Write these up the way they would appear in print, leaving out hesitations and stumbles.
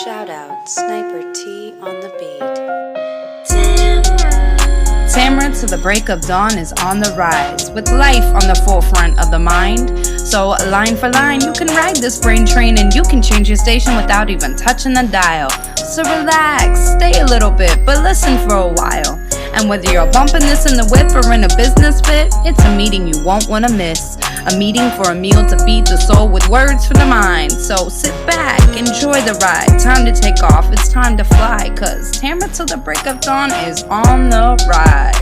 Shout out Sniper T on the beat. Tamara to the break of dawn is on the rise, with life on the forefront of the mind. So line for line, you can ride this brain train and you can change your station without even touching the dial. So relax, stay a little bit, but listen for a while. And whether you're bumping this in the whip or in a business fit, it's a meeting you won't want to miss. A meeting for a meal to feed the soul with words for the mind. So sit back, enjoy the ride. Time to take off, it's time to fly. Cause Tamara till the break of dawn is on the rise.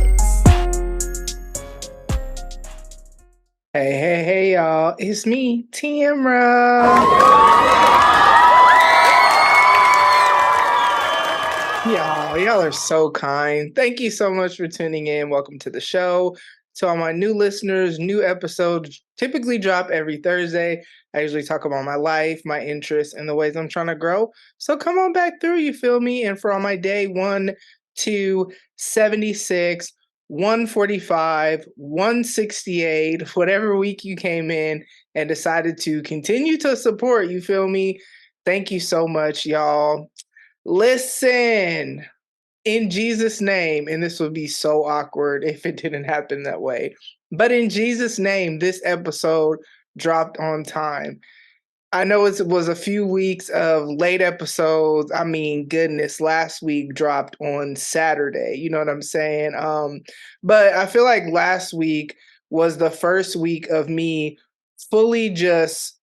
Hey, y'all. It's me, Tamara. Y'all are so kind. Thank you so much for tuning in. Welcome to the show. To all my new listeners, new episodes typically drop every Thursday. I usually talk about my life, my interests, and the ways I'm trying to grow. So come on back through, you feel me? And for all my day 1, 2, 76, 145, 168, whatever week you came in and decided to continue to support, you feel me? Thank you so much, y'all. Listen. In Jesus' name, and this would be so awkward if it didn't happen that way, but in Jesus' name, this episode dropped on time. I know it was a few weeks of late episodes. I mean, goodness, last week dropped on Saturday. You know what I'm saying? But I feel like last week was the first week of me fully just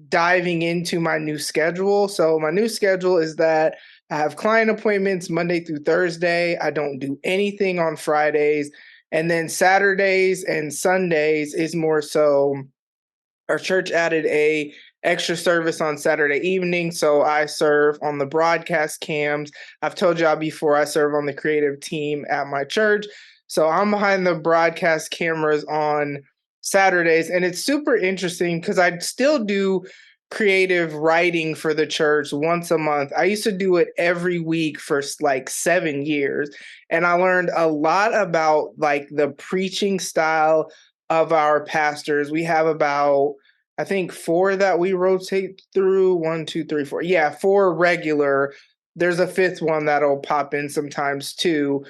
diving into my new schedule. So my new schedule is that I have client appointments Monday through Thursday. I don't do anything on Fridays. And then Saturdays and Sundays is more so our church added a extra service on Saturday evening. So I serve on the broadcast cams. I've told y'all before, I serve on the creative team at my church. So I'm behind the broadcast cameras on Saturdays. And it's super interesting because I still do creative writing for the church once a month. I used to do it every week for like 7 years. And I learned a lot about like the preaching style of our pastors. We have about, I think, 4 that we rotate through. 1, 2, 3, 4. Yeah, 4 regular. There's a 5th one that'll pop in sometimes too.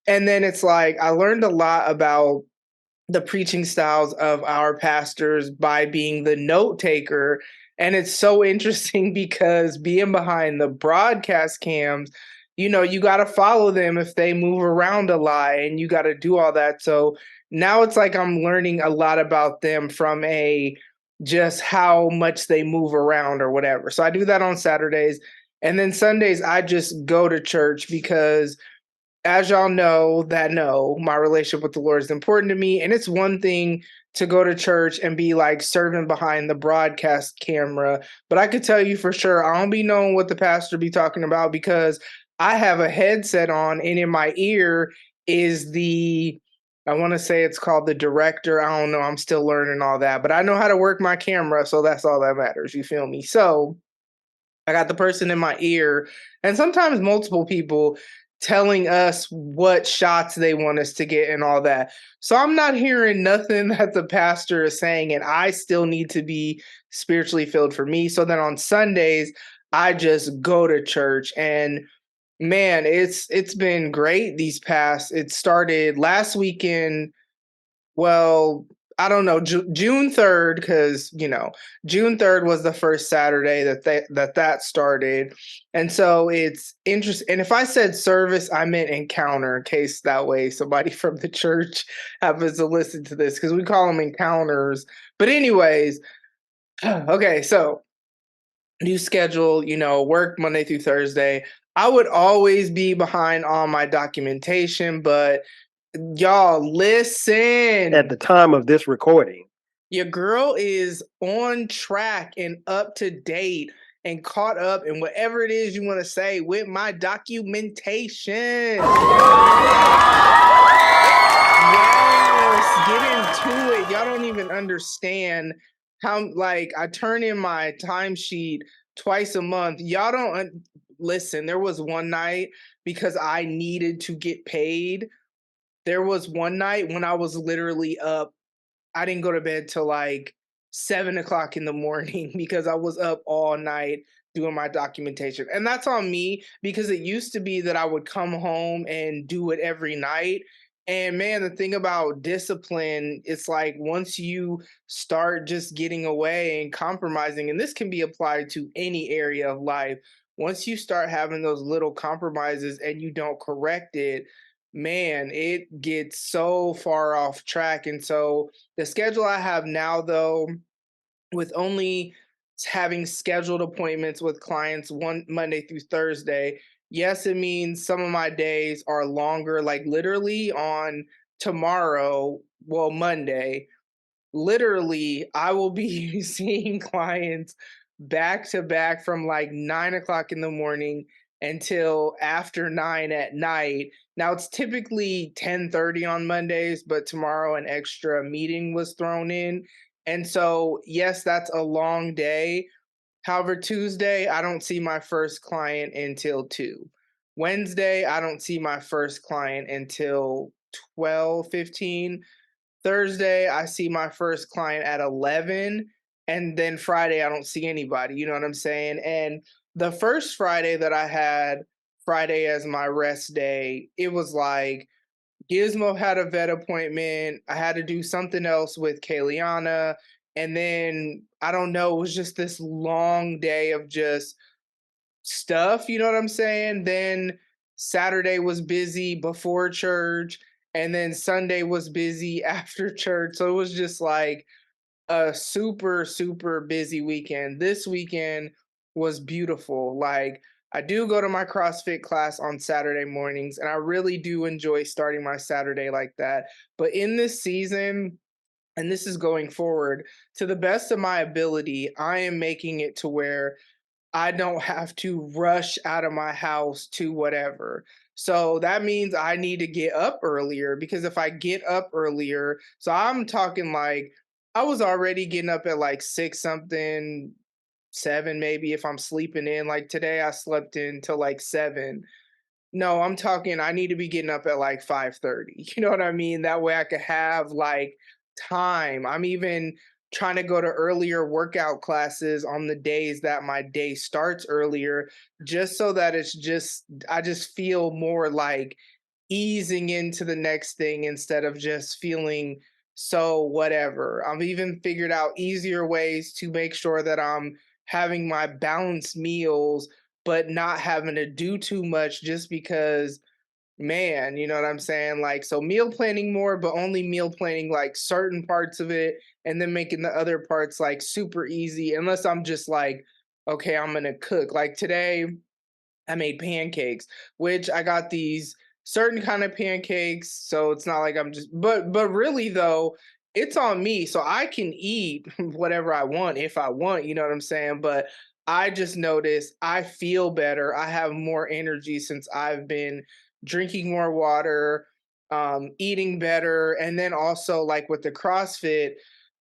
And then it's like, I learned a lot about the preaching styles of our pastors by being the note taker. And it's so interesting because being behind the broadcast cams, you know, you got to follow them if they move around a lot and you got to do all that. So now it's like I'm learning a lot about them from just how much they move around or whatever. So I do that on Saturdays. And then Sundays, I just go to church because, as y'all know, my relationship with the Lord is important to me. And it's one thing to go to church and be like serving behind the broadcast camera. But I could tell you for sure, I don't be knowing what the pastor be talking about because I have a headset on and in my ear is I want to say it's called the director. I don't know. I'm still learning all that, but I know how to work my camera. So that's all that matters. You feel me? So I got the person in my ear and sometimes multiple people telling us what shots they want us to get and all that. So I'm not hearing nothing that the pastor is saying, and I still need to be spiritually filled for me. So then on Sundays, I just go to church, and man, it's been great it started last weekend. Well, I don't know, June 3rd, because, you know, June 3rd was the first Saturday that started. And so it's interesting. And if I said service, I meant encounter, in case that way somebody from the church happens to listen to this, because we call them encounters. But anyways, okay, so new schedule, you know, work Monday through Thursday. I would always be behind on my documentation, but y'all, listen. At the time of this recording, your girl is on track and up to date and caught up in whatever it is you want to say with my documentation. Yes, get into it. Y'all don't even understand how, like, I turn in my timesheet twice a month. Y'all don't listen. There was one night because I needed to get paid. There was one night when I was literally up. I didn't go to bed till like 7 o'clock in the morning because I was up all night doing my documentation. And that's on me because it used to be that I would come home and do it every night. And man, the thing about discipline, it's like once you start just getting away and compromising, and this can be applied to any area of life, once you start having those little compromises and you don't correct it, man, it gets so far off track. And so the schedule I have now, though, with only having scheduled appointments with clients one Monday through Thursday, yes, it means some of my days are longer, like literally on tomorrow, well, Monday, literally I will be seeing clients back to back from like 9 o'clock in the morning until after 9 at night. Now it's typically 10:30 on Mondays, but tomorrow an extra meeting was thrown in. And so, yes, that's a long day. However, Tuesday, I don't see my first client until 2. Wednesday, I don't see my first client until 12:15. Thursday, I see my first client at 11, and then Friday, I don't see anybody, you know what I'm saying? And the first Friday that I had, Friday as my rest day, it was like Gizmo had a vet appointment. I had to do something else with Kayliana. And then I don't know, it was just this long day of just stuff, you know what I'm saying? Then Saturday was busy before church, and then Sunday was busy after church. So it was just like a super, super busy weekend. This weekend was beautiful. Like, I do go to my CrossFit class on Saturday mornings, and I really do enjoy starting my Saturday like that. But in this season, and this is going forward, to the best of my ability, I am making it to where I don't have to rush out of my house to whatever. So that means I need to get up earlier because if I get up earlier, so I'm talking like I was already getting up at like 6 something, 7 maybe if I'm sleeping in. Like today I slept in till like 7. No, I'm talking I need to be getting up at like 5:30. You know what I mean? That way I could have like time. I'm even trying to go to earlier workout classes on the days that my day starts earlier just so that it's just I just feel more like easing into the next thing instead of just feeling so whatever. I've even figured out easier ways to make sure that I'm having my balanced meals but not having to do too much just because, man, you know what I'm saying? Like, so meal planning more, but only meal planning like certain parts of it and then making the other parts like super easy, unless I'm just like, okay, I'm gonna cook. Like today, I made pancakes, which I got these certain kind of pancakes, so it's not like I'm just but really though, it's on me. So I can eat whatever I want if I want, you know what I'm saying? But I just noticed I feel better. I have more energy since I've been drinking more water, eating better, and then also like with the CrossFit,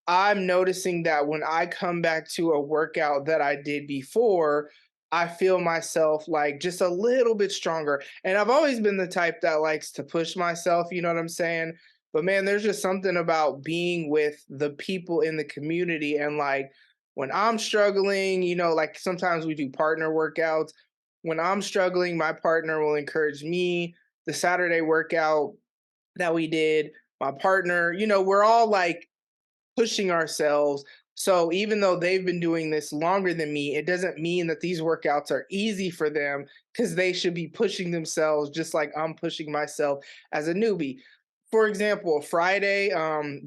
I'm noticing that when I come back to a workout that I did before, I feel myself like just a little bit stronger. And I've always been the type that likes to push myself, you know what I'm saying? But man, there's just something about being with the people in the community. And like when I'm struggling, you know, like sometimes we do partner workouts. When I'm struggling, my partner will encourage me. The Saturday workout that we did, my partner, you know, we're all like pushing ourselves. So even though they've been doing this longer than me, it doesn't mean that these workouts are easy for them because they should be pushing themselves just like I'm pushing myself as a newbie. For example, Friday,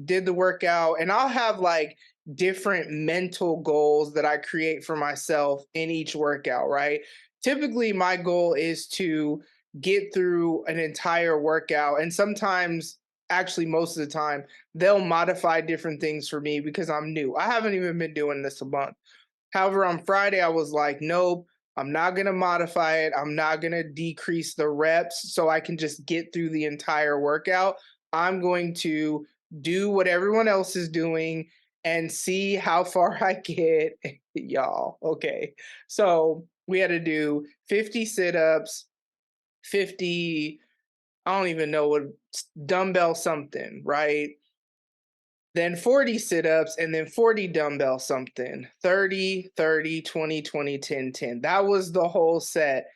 did the workout, and I'll have like different mental goals that I create for myself in each workout, right? Typically, my goal is to get through an entire workout, and sometimes, actually, most of the time, they'll modify different things for me because I'm new. I haven't even been doing this a month. However, on Friday, I was like, nope, I'm not going to modify it. I'm not going to decrease the reps so I can just get through the entire workout. I'm going to do what everyone else is doing and see how far I get. Y'all, okay. So we had to do 50 sit ups, 50, I don't even know what, dumbbell something, right? then 40 sit-ups, and then 40 dumbbell something. 30, 30, 20, 20, 10, 10. That was the whole set.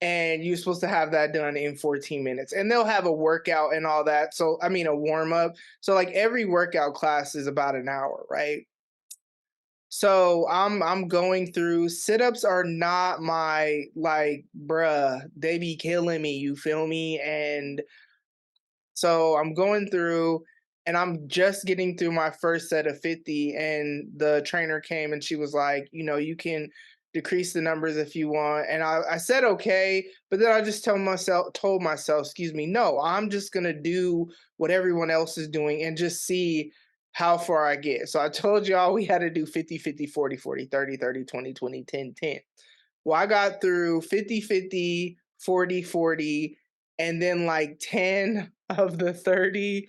And you're supposed to have that done in 14 minutes. And they'll have a workout and all that. So, I mean, a warm up. So, like, every workout class is about an hour, right? So I'm going through sit-ups are not my like bruh, they be killing me, you feel me? And so I'm going through and I'm just getting through my first set of 50 and the trainer came and she was like, you can decrease the numbers if you want. And I said okay, but then I just told myself, excuse me, no, I'm just gonna do what everyone else is doing and just see how far I get. So I told y'all we had to do 50, 50, 40, 40, 30, 30, 20, 20, 10, 10. Well, I got through 50, 50, 40, 40, and then like 10 of the 30,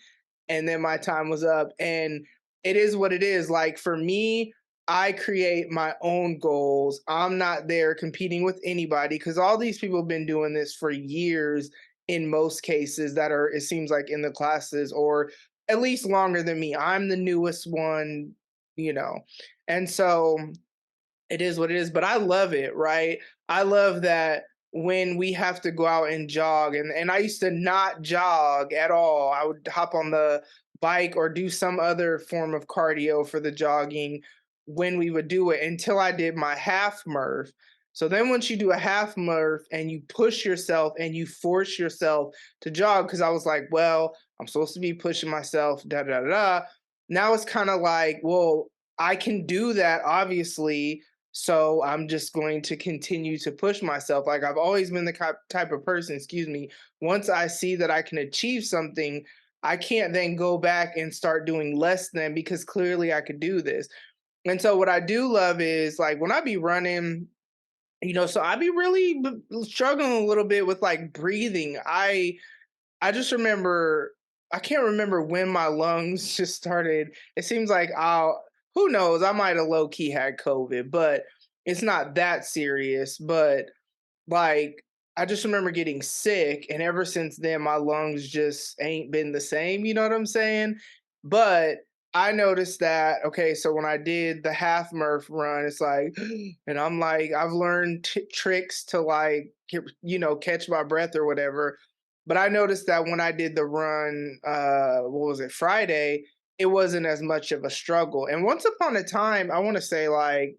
and then my time was up. And it is what it is. Like for me, I create my own goals. I'm not there competing with anybody because all these people have been doing this for years in most cases that are, it seems like, in the classes or at least longer than me. I'm the newest one, you know. And so it is what it is, but I love it, right? I love that when we have to go out and jog, and I used to not jog at all. I would hop on the bike or do some other form of cardio for the jogging when we would do it until I did my half Murph. So then once you do a half Murph and you push yourself and you force yourself to jog, because I was like, well, I'm supposed to be pushing myself, da da da. Da. Now it's kind of like, well, I can do that obviously, so I'm just going to continue to push myself. Like I've always been the type of person, excuse me, once I see that I can achieve something, I can't then go back and start doing less than because clearly I could do this. And so what I do love is like when I be running, so I be really struggling a little bit with like breathing. I just remember I can't remember when my lungs just started. It seems like who knows, I might have low key had COVID, but it's not that serious. But like I just remember getting sick and ever since then my lungs just ain't been the same, you know what I'm saying? But I noticed that okay, so when I did the half Murph run, it's like and I'm like I've learned tricks to like catch my breath or whatever. But I noticed that when I did the run what was it, Friday, it wasn't as much of a struggle. And once upon a time, I want to say like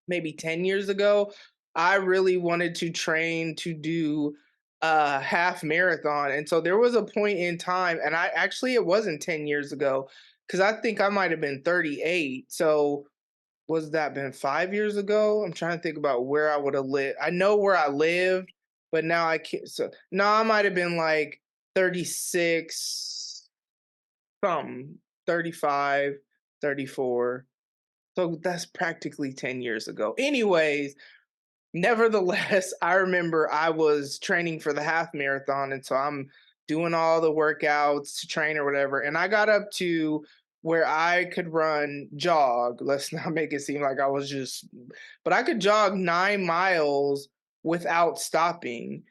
maybe 10 years ago, I really wanted to train to do a half marathon. And so there was a point in time, and it wasn't 10 years ago, because I think I might have been 38. So was that been 5 years ago? I'm trying to think about where I would have lived. I know where I lived, but now I can't. So no, I might have been like 36, something, 35, 34. So that's practically 10 years ago. Anyways, nevertheless, I remember I was training for the half marathon. And so I'm doing all the workouts to train or whatever. And I got up to where I could jog. Let's not make it seem like but I could jog 9 miles without stopping.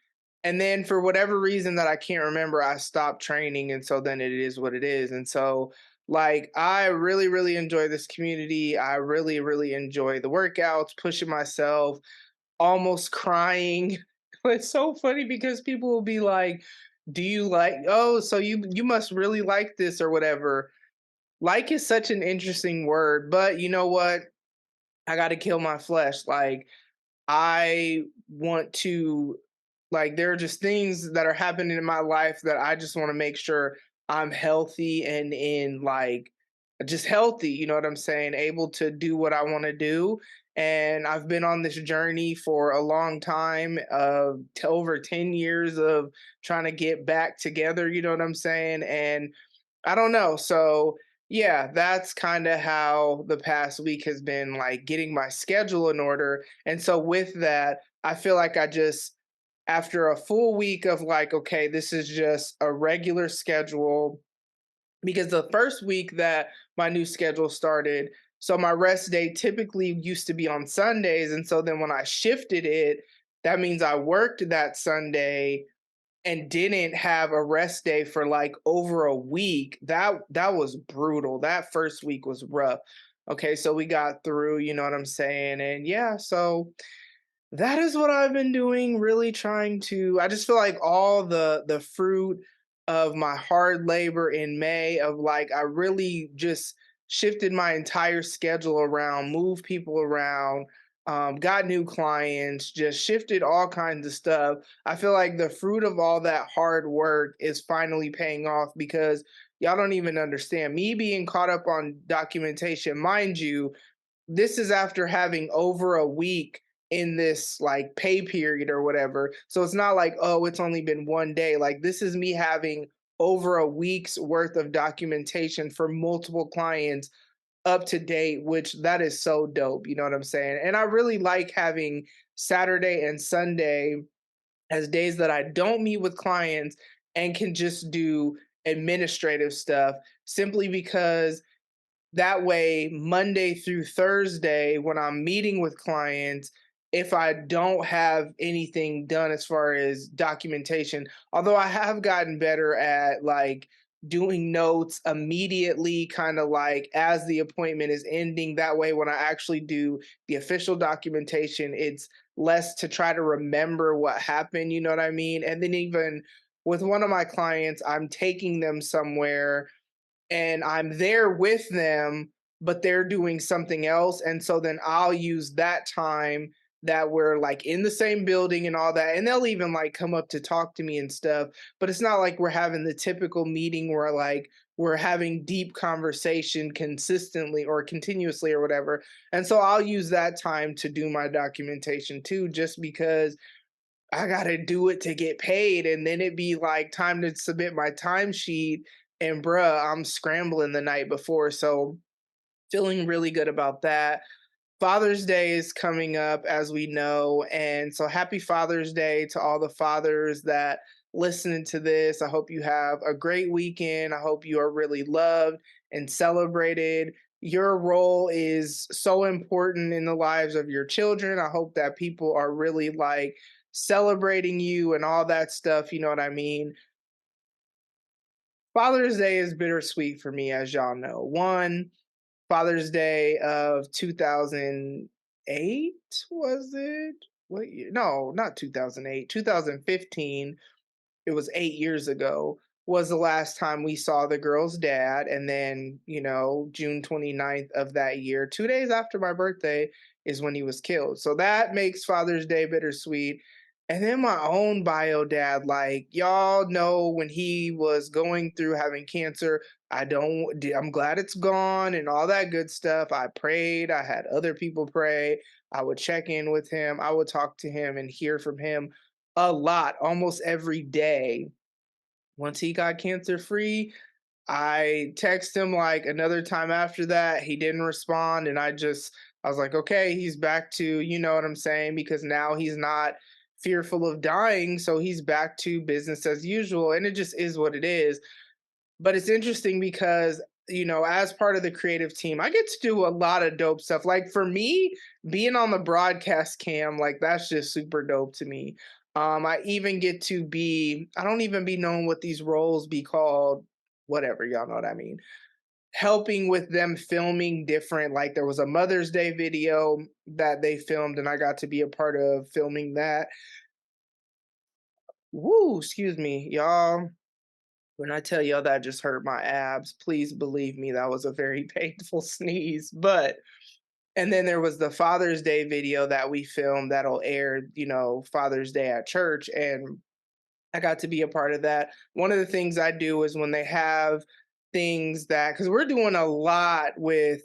And then for whatever reason that I can't remember, I stopped training. And so then it is what it is. And so like I really, really enjoy this community. I really, really enjoy the workouts, pushing myself, almost crying. It's so funny because people will be like, "Do you like? Oh, so you must really like this or whatever." Like is such an interesting word, but you know what? I got to kill my flesh. Like I want to there are just things that are happening in my life that I just want to make sure I'm healthy and in just healthy, you know what I'm saying, able to do what I want to do. And I've been on this journey for a long time of over 10 years of trying to get back together, you know what I'm saying? And I don't know. So yeah, that's kind of how the past week has been, like getting my schedule in order. And so with that, I feel like after a full week of like, okay, this is just a regular schedule, because the first week that my new schedule started, so my rest day typically used to be on Sundays. And so then when I shifted it, that means I worked that Sunday and didn't have a rest day for like over a week. That was brutal. That first week was rough. Okay, so we got through, you know what I'm saying? And yeah, so that is what I've been doing, really trying to I just feel like all the fruit of my hard labor in May of like I really just shifted my entire schedule around, moved people around, got new clients, just shifted all kinds of stuff. I feel like the fruit of all that hard work is finally paying off because y'all don't even understand me being caught up on documentation, mind you. This is after having over a week in this like pay period or whatever. So it's not like, oh, it's only been one day. Like this is me having over a week's worth of documentation for multiple clients up to date, which that is so dope. You know what I'm saying? And I really like having Saturday and Sunday as days that I don't meet with clients and can just do administrative stuff simply because that way, Monday through Thursday, when I'm meeting with clients, if I don't have anything done as far as documentation, although I have gotten better at like doing notes immediately, kind of like as the appointment is ending. That way, when I actually do the official documentation, it's less to try to remember what happened. You know what I mean? And then even with one of my clients, I'm taking them somewhere and I'm there with them, but they're doing something else. And so then I'll use that time that we're like in the same building and all that. And they'll even like come up to talk to me and stuff. But it's not like we're having the typical meeting where like we're having deep conversation consistently or continuously or whatever. And so I'll use that time to do my documentation too, just because I gotta do it to get paid, and then it'd be like time to submit my timesheet, and bruh, I'm scrambling the night before, so feeling really good about that. Father's Day is coming up, as we know, and so happy Father's Day to all the fathers that listening to this. I hope you have a great weekend. I hope you are really loved and celebrated. Your role is so important in the lives of your children. I hope that people are really like celebrating you and all that stuff. You know what I mean? Father's Day is bittersweet for me, as y'all know. One, Father's Day of 2008, was it? What year? No, not 2008, 2015. It was 8 years ago, was the last time we saw the girl's dad. And then, June 29th of that year, 2 days after my birthday, is when he was killed. So that makes Father's Day bittersweet. And then my own bio dad, like y'all know when he was going through having cancer, I'm glad it's gone and all that good stuff. I prayed, I had other people pray. I would check in with him, I would talk to him and hear from him a lot, almost every day. Once he got cancer free, I text him like another time after that. He didn't respond. And I was like, okay, he's back to, you know what I'm saying? Because now he's not fearful of dying. So he's back to business as usual. And it just is what it is. But it's interesting because, as part of the creative team, I get to do a lot of dope stuff. Like for me, being on the broadcast cam, like that's just super dope to me. I even get to I don't even be knowing what these roles be called, whatever, y'all know what I mean. Helping with them filming different, like there was a Mother's Day video that they filmed, and I got to be a part of filming that. Woo, excuse me, y'all. When I tell y'all that just hurt my abs, please believe me, that was a very painful sneeze. And then there was the Father's Day video that we filmed that'll air, Father's Day at church. And I got to be a part of that. One of the things I do is when they have things because we're doing a lot with,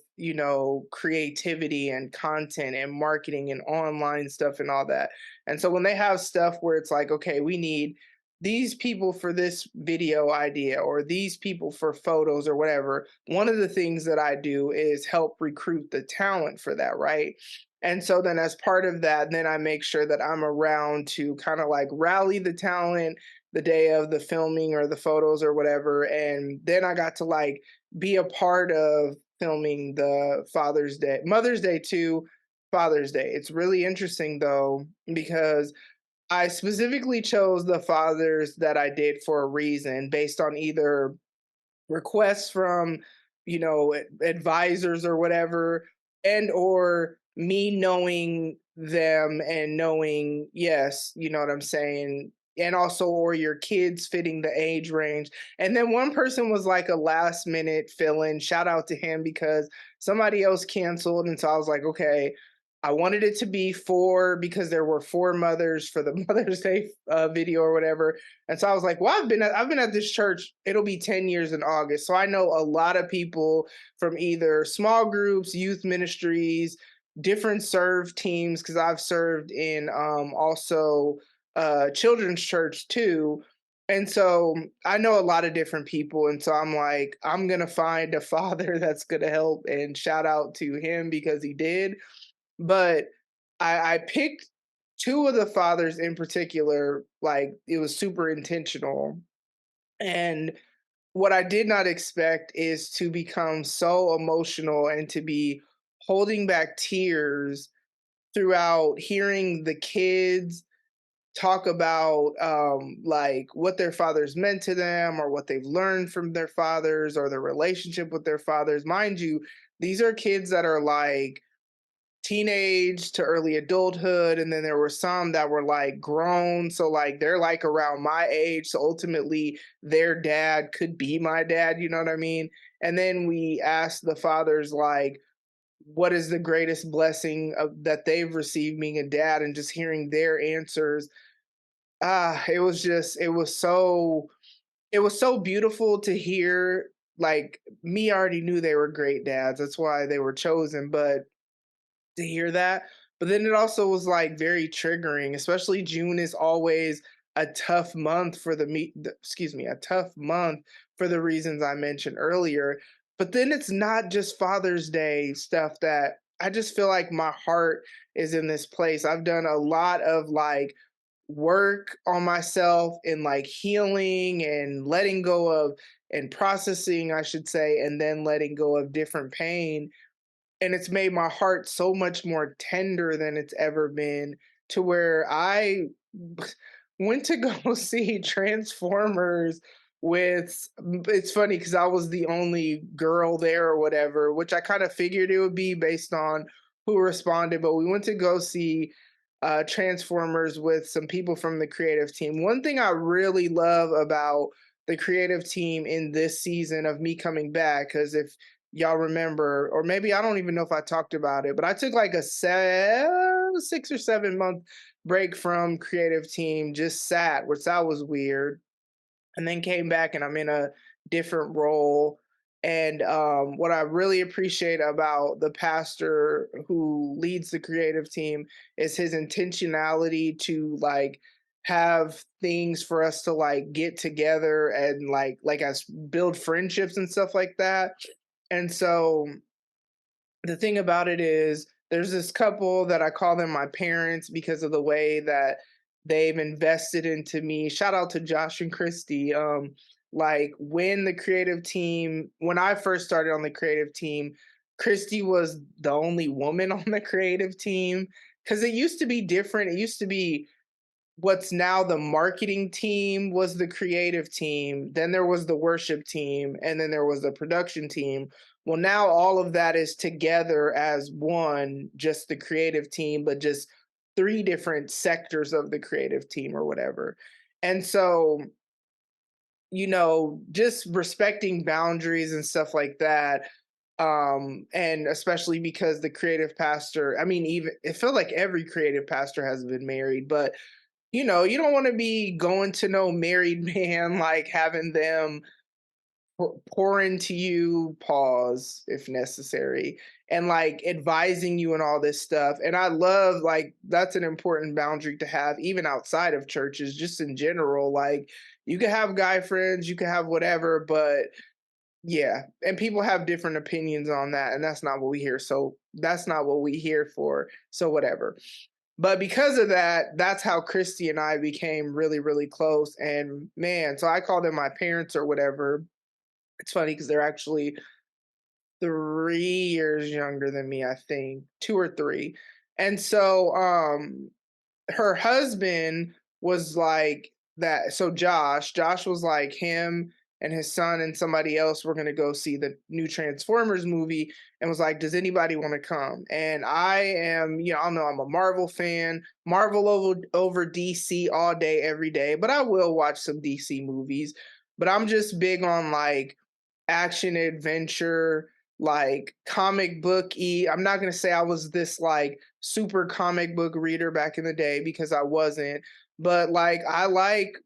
creativity and content and marketing and online stuff and all that. And so when they have stuff where it's like, okay, we need these people for this video idea or these people for photos or whatever, one of the things that I do is help recruit the talent for that, right? And so then as part of that, then I make sure that I'm around to kind of like rally the talent the day of the filming or the photos or whatever. And then I got to like be a part of filming the Mother's Day too, Father's Day. It's really interesting though, because I specifically chose the fathers that I did for a reason based on either requests from, advisors or whatever, and or me knowing them and knowing, yes, you know what I'm saying, and also or your kids fitting the age range. And then one person was like a last minute fill in. Shout out to him because somebody else canceled, and so I was like, okay, I wanted it to be four because there were four mothers for the Mother's Day video or whatever. And so I was like, well, I've been at this church. It'll be 10 years in August. So I know a lot of people from either small groups, youth ministries, different serve teams, because I've served in also children's church too. And so I know a lot of different people. And so I'm like, I'm gonna find a father that's gonna help, and shout out to him because he did. But I picked two of the fathers in particular, like it was super intentional. And what I did not expect is to become so emotional and to be holding back tears throughout hearing the kids talk about like what their fathers meant to them or what they've learned from their fathers or their relationship with their fathers. Mind you, these are kids that are like teenage to early adulthood, and then there were some that were like grown, so like they're like around my age, so ultimately their dad could be my dad, you know what I mean? And then we asked the fathers like, what is the greatest blessing that they've received being a dad, and just hearing their answers, it was so beautiful to hear. Like, me already knew they were great dads, that's why they were chosen, but to hear that. But then it also was like very triggering, especially June is always a tough month for a tough month for the reasons I mentioned earlier. But then it's not just Father's Day stuff that I just feel like my heart is in this place. I've done a lot of like work on myself and like healing and letting go of and processing, I should say, and then letting go of different pain, and it's made my heart so much more tender than it's ever been, to where I went to go see Transformers with it's funny because I was the only girl there or whatever, which I kind of figured it would be based on who responded, but we went to go see Transformers with some people from the creative team. One thing I really love about the creative team in this season of me coming back, because if y'all remember, or maybe I don't even know if I talked about it, but I took like a 6 or 7 month break from creative team, just sat, which that was weird, and then came back and I'm in a different role. And what I really appreciate about the pastor who leads the creative team is his intentionality to like have things for us to like get together and like us build friendships and stuff like that. And so the thing about it is there's this couple that I call them my parents because of the way that they've invested into me. Shout out to Josh and Christy. Like when I first started on the creative team, Christy was the only woman on the creative team because it used to be different. It used to be what's now the marketing team was the creative team, then there was the worship team, and then there was the production team. Well, now all of that is together as one, just the creative team, but just three different sectors of the creative team or whatever. And so, just respecting boundaries and stuff like that. And especially because the creative pastor, I mean, even it felt like every creative pastor has been married, but you don't want to be going to no married man, like having them pour into you, pause if necessary, and like advising you and all this stuff. And I love, like, that's an important boundary to have, even outside of churches, just in general. Like, you can have guy friends, you can have whatever, but yeah, and people have different opinions on that, and that's not what we hear. So that's not what we here for. So whatever. But because of that, that's how Christy and I became really, really close. And man, so I call them my parents or whatever. It's funny because they're actually 3 years younger than me, I think, 2 or 3. And so her husband was like that. So Josh was like him and his son and somebody else were gonna go see the new Transformers movie and was like, "Does anybody want to come?" And I am, I don't know, I'm a Marvel fan, Marvel over DC all day, every day, but I will watch some DC movies. But I'm just big on like action adventure, like comic book y. I'm not gonna say I was this like super comic book reader back in the day because I wasn't, but like I like,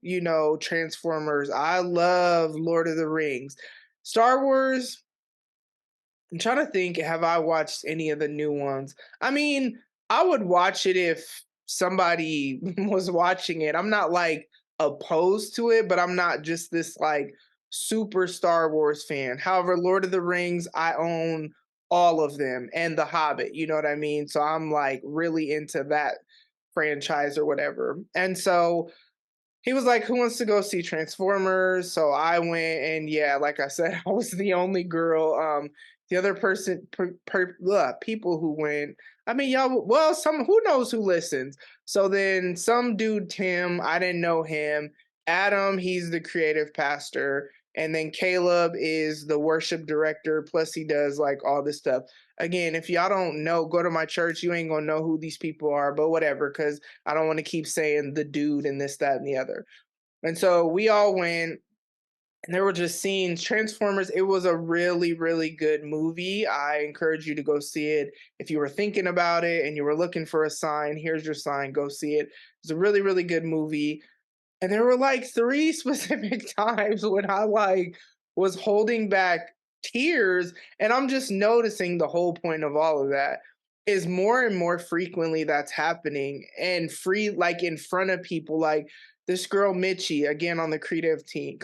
Transformers. I love Lord of the Rings. Star Wars, I'm trying to think, have I watched any of the new ones? I mean, I would watch it if somebody was watching it. I'm not like opposed to it, but I'm not just this like super Star Wars fan. However, Lord of the Rings, I own all of them and The Hobbit, you know what I mean? So I'm like really into that franchise or whatever. And so he was like, "Who wants to go see Transformers?" So I went, and yeah, like I said, I was the only girl. The other people who went, I mean, y'all, well, some who knows who listens. So then some dude, Tim, I didn't know him. Adam, he's the creative pastor, and then Caleb is the worship director. Plus, he does like all this stuff. Again, if y'all don't know, go to my church. You ain't gonna know who these people are, but whatever, because I don't want to keep saying the dude and this, that, and the other. And so we all went, and there were just scenes. Transformers, it was a really, really good movie. I encourage you to go see it. If you were thinking about it and you were looking for a sign, here's your sign. Go see it. It's a really, really good movie. And there were like three specific times when I like was holding back tears. And I'm just noticing the whole point of all of that is more and more frequently that's happening and free, like in front of people. Like this girl Mitchie, again on the creative team.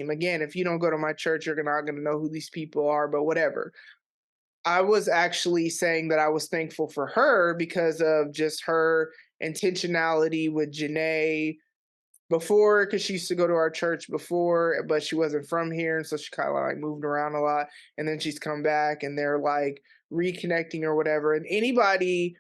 Again, if you don't go to my church, you're not gonna know who these people are, but whatever. I was actually saying that I was thankful for her because of just her intentionality with Janae before, because she used to go to our church before, but she wasn't from here, and so she kind of like moved around a lot, and then she's come back and they're like reconnecting or whatever. And anybody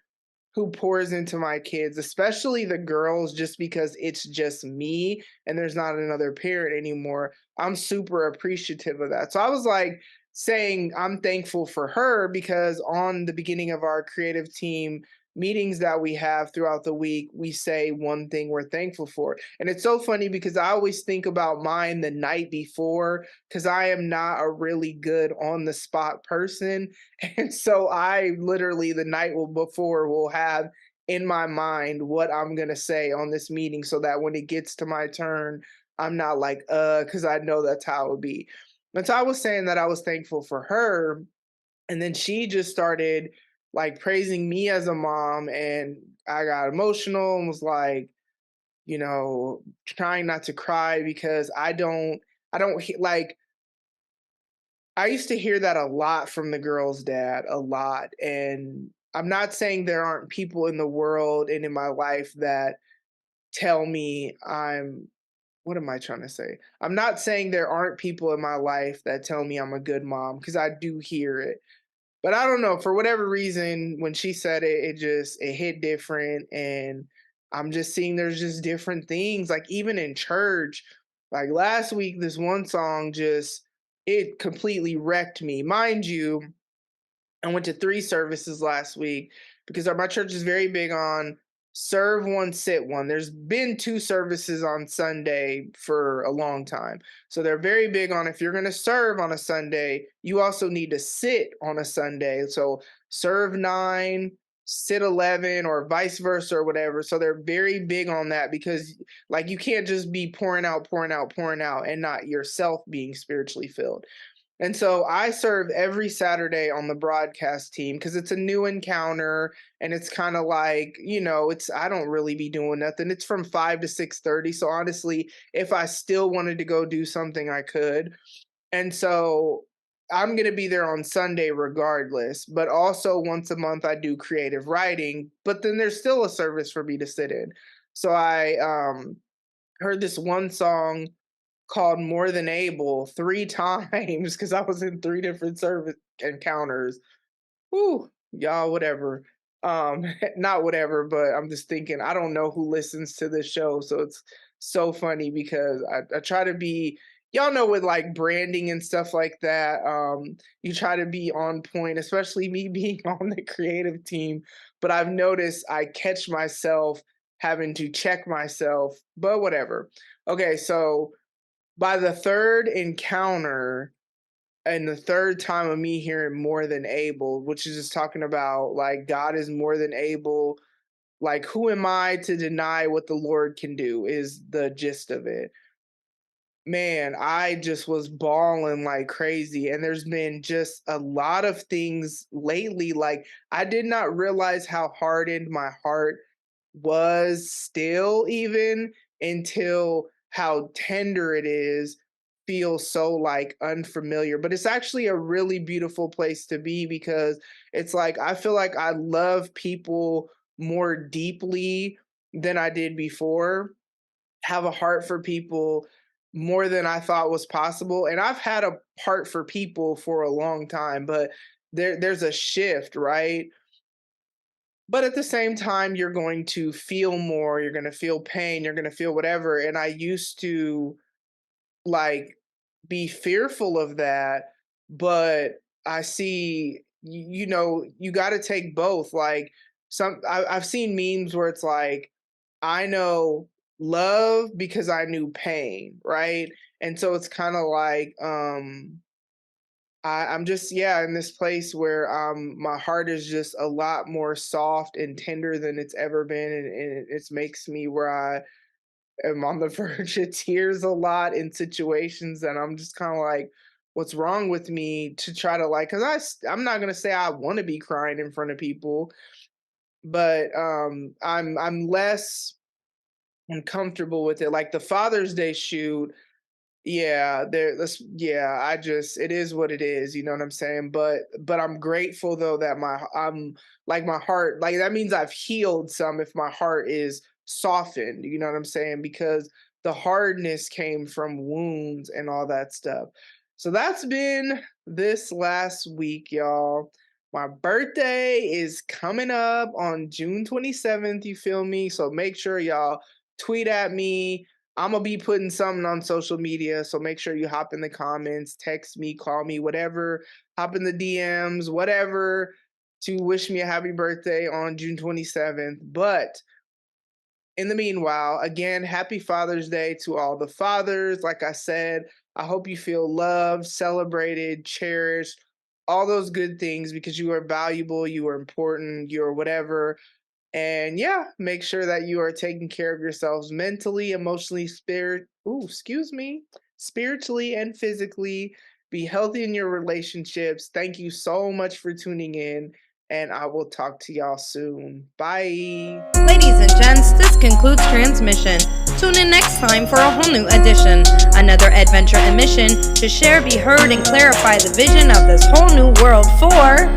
who pours into my kids, especially the girls, just because it's just me and there's not another parent anymore, I'm super appreciative of that. So I was like saying I'm thankful for her because on the beginning of our creative team meetings that we have throughout the week, we say one thing we're thankful for. And it's so funny because I always think about mine the night before because I am not a really good on the spot person. And so I literally the night before will have in my mind what I'm going to say on this meeting so that when it gets to my turn, I'm not like, because I know that's how it would be. And so I was saying that I was thankful for her. And then she just started like praising me as a mom. And I got emotional and was like, trying not to cry because like, I used to hear that a lot from the girl's dad, a lot. And I'm not saying there aren't people in the world and in my life that tell me what am I trying to say? I'm not saying there aren't people in my life that tell me I'm a good mom because I do hear it. But I don't know, for whatever reason, when she said it, it hit different. And I'm just seeing there's just different things. Like even in church, like last week, this one song it completely wrecked me. Mind you, I went to 3 services last week because my church is very big on serve one, sit one. There's been 2 services on Sunday for a long time. So they're very big on if you're going to serve on a Sunday, you also need to sit on a Sunday. So serve 9, sit 11 or vice versa or whatever. So they're very big on that because like you can't just be pouring out and not yourself being spiritually filled. And so I serve every Saturday on the broadcast team because it's a new encounter and it's kind of like, I don't really be doing nothing. It's from 5 to 6:30. So honestly, if I still wanted to go do something, I could. And so I'm going to be there on Sunday regardless, but also once a month I do creative writing, but then there's still a service for me to sit in. So I heard this one song called More Than Able 3 times because I was in 3 different service encounters. Whew, y'all, whatever. Not whatever, but I'm just thinking, I don't know who listens to this show, so it's so funny because I try to be, y'all know, with like branding and stuff like that, you try to be on point, especially me being on the creative team. But I've noticed I catch myself having to check myself, but whatever. Okay, so by the third encounter, and the third time of me hearing more than able, which is just talking about like God is more than able. Like, who am I to deny what the Lord can do, is the gist of it. Man, I just was bawling like crazy. And there's been just a lot of things lately. Like, I did not realize how hardened my heart was still, even until how tender it is, feels so like unfamiliar. But it's actually a really beautiful place to be, because it's like I feel like I love people more deeply than I did before, have a heart for people more than I thought was possible. And I've had a heart for people for a long time, but there's a shift, right? But at the same time, you're going to feel more, you're going to feel pain, you're going to feel whatever. And I used to like be fearful of that, but I see, you got to take both. Like, I've seen memes where it's like, I know love because I knew pain, right? And so it's kind of like, I'm just, yeah, in this place where my heart is just a lot more soft and tender than it's ever been, and it makes me where I am on the verge of tears a lot in situations that I'm just kind of like, what's wrong with me, to try to like, because I'm not gonna say I want to be crying in front of people, but I'm less uncomfortable with it. Like the Father's Day shoot, yeah, yeah, I just, it is what it is, you know what I'm saying? But I'm grateful though that I'm like, my heart, like, that means I've healed some if my heart is softened, you know what I'm saying? Because the hardness came from wounds and all that stuff. So that's been this last week, y'all. My birthday is coming up on June 27th, you feel me? So make sure y'all tweet at me. I'm gonna be putting something on social media, so make sure you hop in the comments, text me, call me, whatever, hop in the DMs, whatever, to wish me a happy birthday on June 27th. But in the meanwhile, again, happy Father's Day to all the fathers. Like I said, I hope you feel loved, celebrated, cherished, all those good things, because you are valuable, you are important, you're whatever. And yeah, make sure that you are taking care of yourselves mentally, emotionally, spiritually and physically. Be healthy in your relationships. Thank you so much for tuning in, and I will talk to y'all soon. Bye. Ladies and gents, this concludes transmission. Tune in next time for a whole new edition. Another adventure and mission to share, be heard, and clarify the vision of this whole new world for